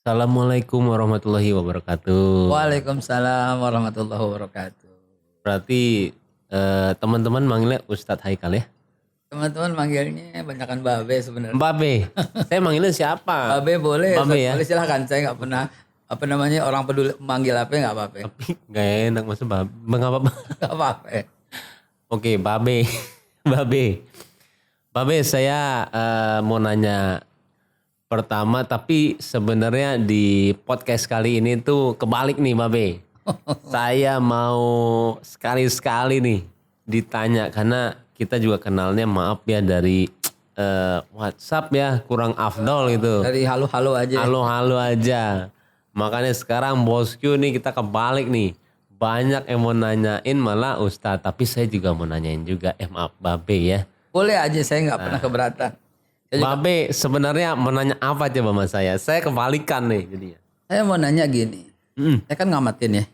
Assalamualaikum warahmatullahi wabarakatuh. Waalaikumsalam warahmatullahi wabarakatuh. Berarti teman-teman manggilnya Ustadz Haikal ya? Teman-teman manggilnya banyakan Babe sebenarnya. Babe. Saya manggilnya siapa? Babe boleh, Babe ya? boleh silahkan. Saya nggak pernah orang peduli manggil apa nggak apa-apa. Tapi gak enak maksud Babe. Nggak apa-apa. Nggak apa-apa. Oke, Babe. Babe. Babe, saya mau nanya pertama, tapi sebenarnya di podcast kali ini tuh kebalik nih Babe. Saya mau sekali-sekali nih ditanya karena kita juga kenalnya maaf ya dari WhatsApp ya, kurang afdol gitu. Dari halo-halo aja. Halo-halo aja. Makanya sekarang bosku nih kita kebalik nih. Banyak yang mau nanyain malah Ustadz, tapi saya juga mau nanyain juga. Maaf Babe ya. Boleh aja, saya nggak pernah keberatan. Babe sebenarnya mau nanya apa coba sama saya? Saya kebalikan nih jadinya. Saya mau nanya gini. Saya kan ngamatin ya.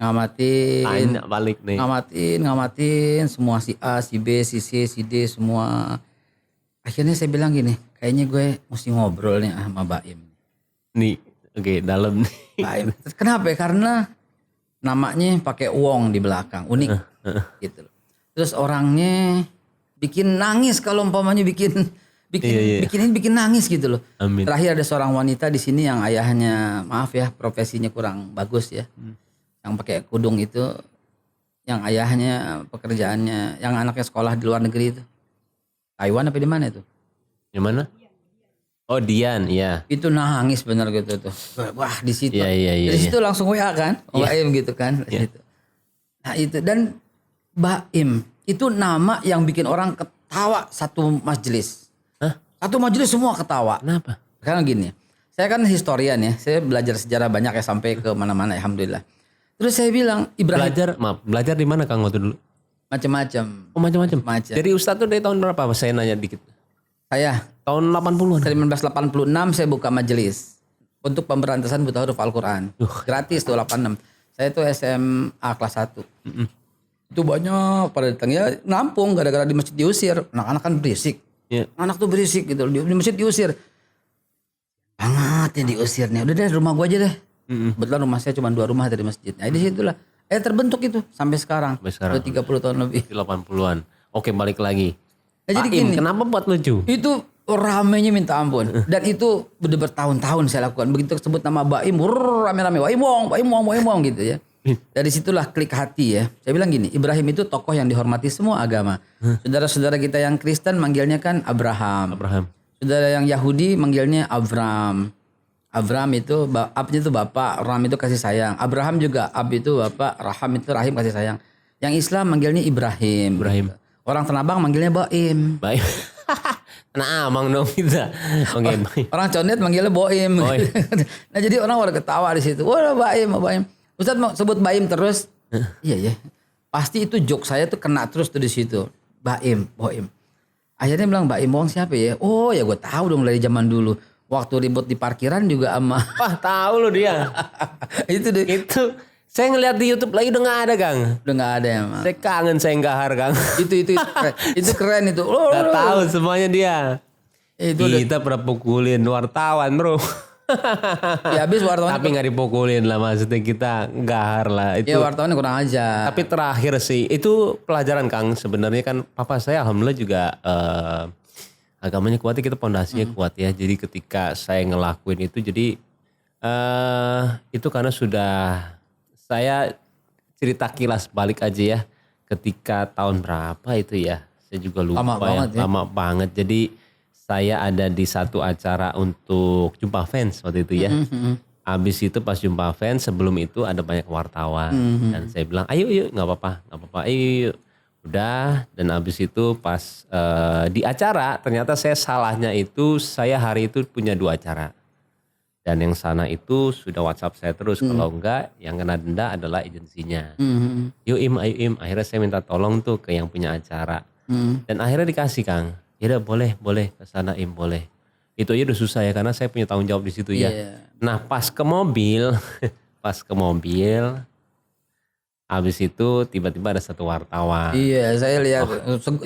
Ngamatin. Tanya balik nih. Ngamatin semua si A, si B, si C, si D semua. Akhirnya saya bilang gini, kayaknya gue mesti ngobrol nih sama Baim. Nih, oke, dalam nih. Baim. Kenapa? Karena namanya pakai wong di belakang, unik gitu loh. Terus orangnya bikin nangis kalau umpamanya bikin nangis gitu loh. Amin. Terakhir ada seorang wanita di sini yang ayahnya maaf ya profesinya kurang bagus ya. Yang pakai kudung itu yang ayahnya pekerjaannya yang anaknya sekolah di luar negeri itu. Taiwan apa di mana itu? Yang mana? Oh Dian, ya. Itu nangis bener gitu tuh. Wah di situ. Iya. Di situ langsung WA kan, Baim gitu kan. Di situ. Nah itu dan Baim itu nama yang bikin orang ketawa satu majelis. Hah? Satu majelis semua ketawa. Kenapa? Karena gini, saya kan historian ya, saya belajar sejarah banyak ya sampai ke mana-mana, alhamdulillah. Terus saya bilang Ibrahim Belajar di mana Kang waktu dulu? macam-macam. Oh macam-macam. Macam. Jadi Ustadz tuh dari tahun berapa? Saya nanya dikit. Saya Tahun 80-an. 1986 saya buka majelis untuk pemberantasan buta huruf Al-Quran. Gratis tuh 86. Saya tuh SMA kelas 1. Itu banyak pada datang ya nampung gara-gara di masjid diusir. Anak-anak kan berisik. Iya. Anak tuh berisik gitu di masjid diusir. Banget ya diusirnya. Udah deh rumah gua aja deh. Kebetulan rumah saya cuma 2 rumah dari masjid. Nah di situlah terbentuk itu sampai sekarang. Sampai sekarang. Udah 30 tahun lebih. Di 80-an. Oke balik lagi. Nah, jadi Baim, gini. kenapa buat lucu? Itu ramenya minta ampun. Dan itu udah bertahun-tahun saya lakukan. Begitu sebut nama Baim, rame-rame Baim Wong gitu ya. Dari situlah klik hati ya. Saya bilang gini, Ibrahim itu tokoh yang dihormati semua agama. Saudara-saudara kita yang Kristen manggilnya kan Abraham. Saudara yang Yahudi manggilnya Avram. Avram itu Ab itu bapak, Ram itu kasih sayang. Abraham juga Ab itu bapak, Raham itu rahim kasih sayang. Yang Islam manggilnya Ibrahim. Orang Tanah Abang manggilnya Baim. Baim. Nah amang dong kita. Oke, Baim. Orang Condet manggilnya Boim. Nah jadi orang pada ketawa di situ. Wah Baim. Ustadz mau sebut Baim terus. Iya ya. Pasti itu joke saya tuh kena terus tuh di situ. Baim. Akhirnya bilang Baim Wong siapa ya? Oh ya gue tahu dong dari zaman dulu. Waktu ribut di parkiran juga sama. Wah tahu lo dia. Itu deh. Itu saya ngeliat di YouTube lagi udah nggak ada Kang. Udah nggak ada ya Mas. Saya kangen saya nggak Kang. Itu keren itu. Gak tahu semuanya dia. Itu kita pernah pukulin wartawan bro. ya habis wartawan. Tapi nggak dipukulin lah maksudnya kita gahar lah. Itu. Ya wartawannya kurang aja. Tapi terakhir sih itu pelajaran Kang. Sebenarnya kan papa saya alhamdulillah juga agamanya kuat ya, kita pondasinya kuat ya. Jadi ketika saya ngelakuin itu jadi itu karena sudah saya cerita kilas balik aja ya. Ketika tahun berapa itu ya. Saya juga lupa lama banget. Jadi saya ada di satu acara untuk jumpa fans waktu itu ya. Habis itu pas jumpa fans sebelum itu ada banyak wartawan. Dan saya bilang ayo yuk gak apa-apa ayo yuk. Udah dan habis itu pas di acara ternyata saya salahnya itu saya hari itu punya 2 acara. Dan yang sana itu sudah WhatsApp saya terus. Kalau enggak yang kena denda adalah agensinya. Yuk ayo Im. Akhirnya saya minta tolong tuh ke yang punya acara. Dan akhirnya dikasih Kang. Ya udah boleh ke sana Im boleh. Itu aja udah susah ya karena saya punya tanggung jawab di situ ya. Nah pas ke mobil habis itu tiba-tiba ada satu wartawan. Iya saya lihat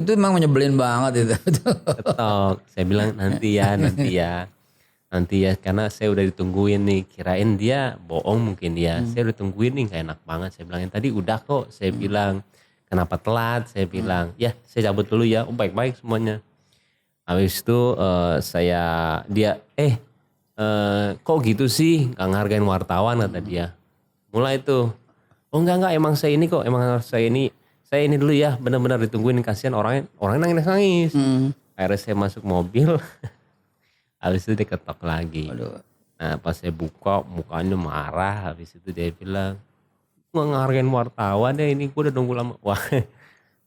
itu memang menyebelin banget itu. Ketok. Saya bilang nanti ya. nanti ya, karena saya udah ditungguin nih, kirain dia bohong mungkin dia, saya udah tungguin nih gak enak banget, saya bilangin tadi udah kok, saya bilang kenapa telat, saya bilang ya saya cabut dulu ya, baik-baik semuanya. Habis itu kok gitu sih, gak ngehargain wartawan kata dia. Mulai tuh, oh enggak emang saya ini kok, emang saya ini dulu ya, benar-benar ditungguin, kasihan orangnya nangis. Akhirnya saya masuk mobil, habis itu dia ketok lagi. Aduh. Nah pas saya buka mukanya marah, habis itu dia bilang, nggak ngehargain wartawan ya, ini gue udah nunggu lama. Wah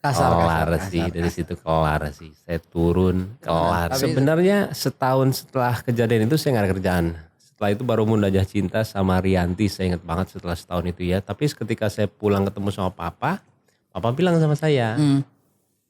kelar sih, dari situ kelar sih. Saya turun, kelar. Sebenarnya setahun setelah kejadian itu saya nggak ada kerjaan. Setelah itu baru Munajah Cinta sama Rianti, saya ingat banget setelah setahun itu ya. Tapi ketika saya pulang ketemu sama Papa bilang sama saya,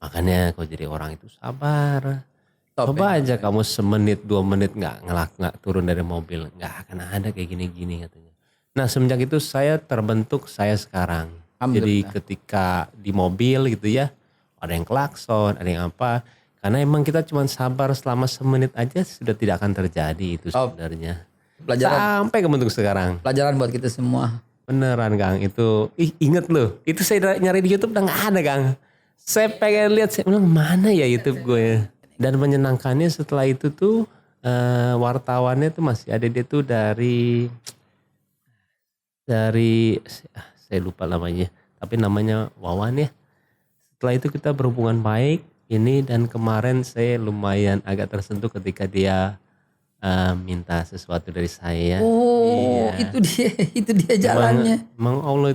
makanya kau jadi orang itu sabar. Coba aja kamu semenit 2 menit nggak turun dari mobil, nggak akan ada kayak gini-gini katanya. Nah semenjak itu saya terbentuk saya sekarang. Jadi ketika di mobil gitu ya, ada yang klakson, ada yang apa. Karena emang kita cuma sabar selama semenit aja sudah tidak akan terjadi itu sebenarnya. Sampai kebentuk sekarang. Pelajaran buat kita semua. Beneran Kang, itu inget loh. Itu saya nyari di YouTube udah gak ada Kang. Saya pengen lihat, saya bilang mana ya YouTube gue. Dan menyenangkannya setelah itu tuh wartawannya tuh masih ada, dia tuh dari saya lupa namanya, tapi namanya Wawan ya. Setelah itu kita berhubungan baik ini, dan kemarin saya lumayan agak tersentuh ketika dia minta sesuatu dari saya. Oh iya. itu dia jalannya. Emang Allah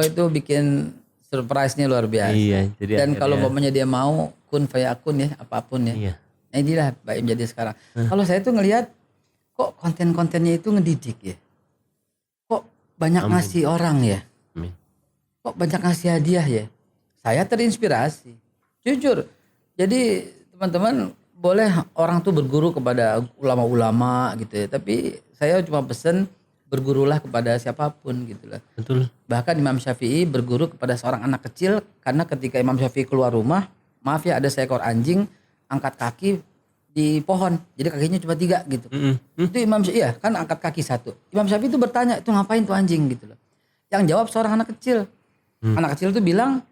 itu bikin surprise-nya luar biasa. Iya, jadi dan kalau momennya dia mau kun fayakun ya, apapun ya. Iya. Nah inilah Baim jadi sekarang. Kalau saya tuh ngelihat kok konten-kontennya itu ngedidik ya. Kok banyak ngasih orang ya. Kok banyak ngasih hadiah ya. Saya terinspirasi. Jujur. Jadi teman-teman boleh orang tuh berguru kepada ulama-ulama gitu ya. Tapi saya cuma pesen bergurulah kepada siapapun gitu lah. Betul. Bahkan Imam Syafi'i berguru kepada seorang anak kecil, karena ketika Imam Syafi'i keluar rumah, maaf ya, ada seekor anjing angkat kaki di pohon, jadi kakinya cuma 3 gitu. Itu Imam Syafi'i, iya kan, angkat kaki 1. Imam Syafi'i itu bertanya, itu ngapain tuh anjing gitu loh. Yang jawab seorang anak kecil. Anak kecil itu bilang,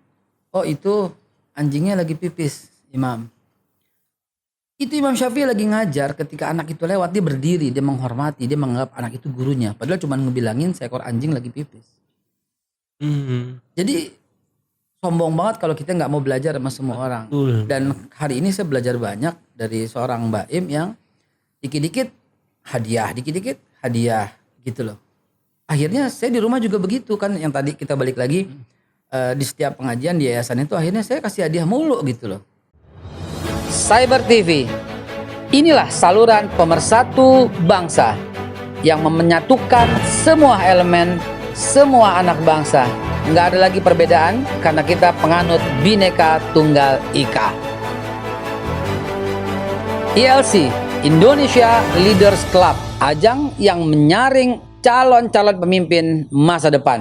oh itu anjingnya lagi pipis Imam. Itu Imam Syafi'i lagi ngajar, ketika anak itu lewat dia berdiri, dia menghormati, dia menganggap anak itu gurunya. Padahal cuma ngebilangin seekor anjing lagi pipis. Jadi sombong banget kalau kita nggak mau belajar sama semua orang. Dan hari ini saya belajar banyak dari seorang Mbak Im yang dikit-dikit hadiah gitu loh. Akhirnya saya di rumah juga begitu kan, yang tadi kita balik lagi di setiap pengajian di yayasan itu, akhirnya saya kasih hadiah mulu gitu loh. Cyber TV, inilah saluran pemersatu bangsa yang menyatukan semua elemen, semua anak bangsa. Nggak ada lagi perbedaan karena kita penganut Bhinneka Tunggal Ika. ILC, Indonesia Leaders Club, ajang yang menyaring calon-calon pemimpin masa depan.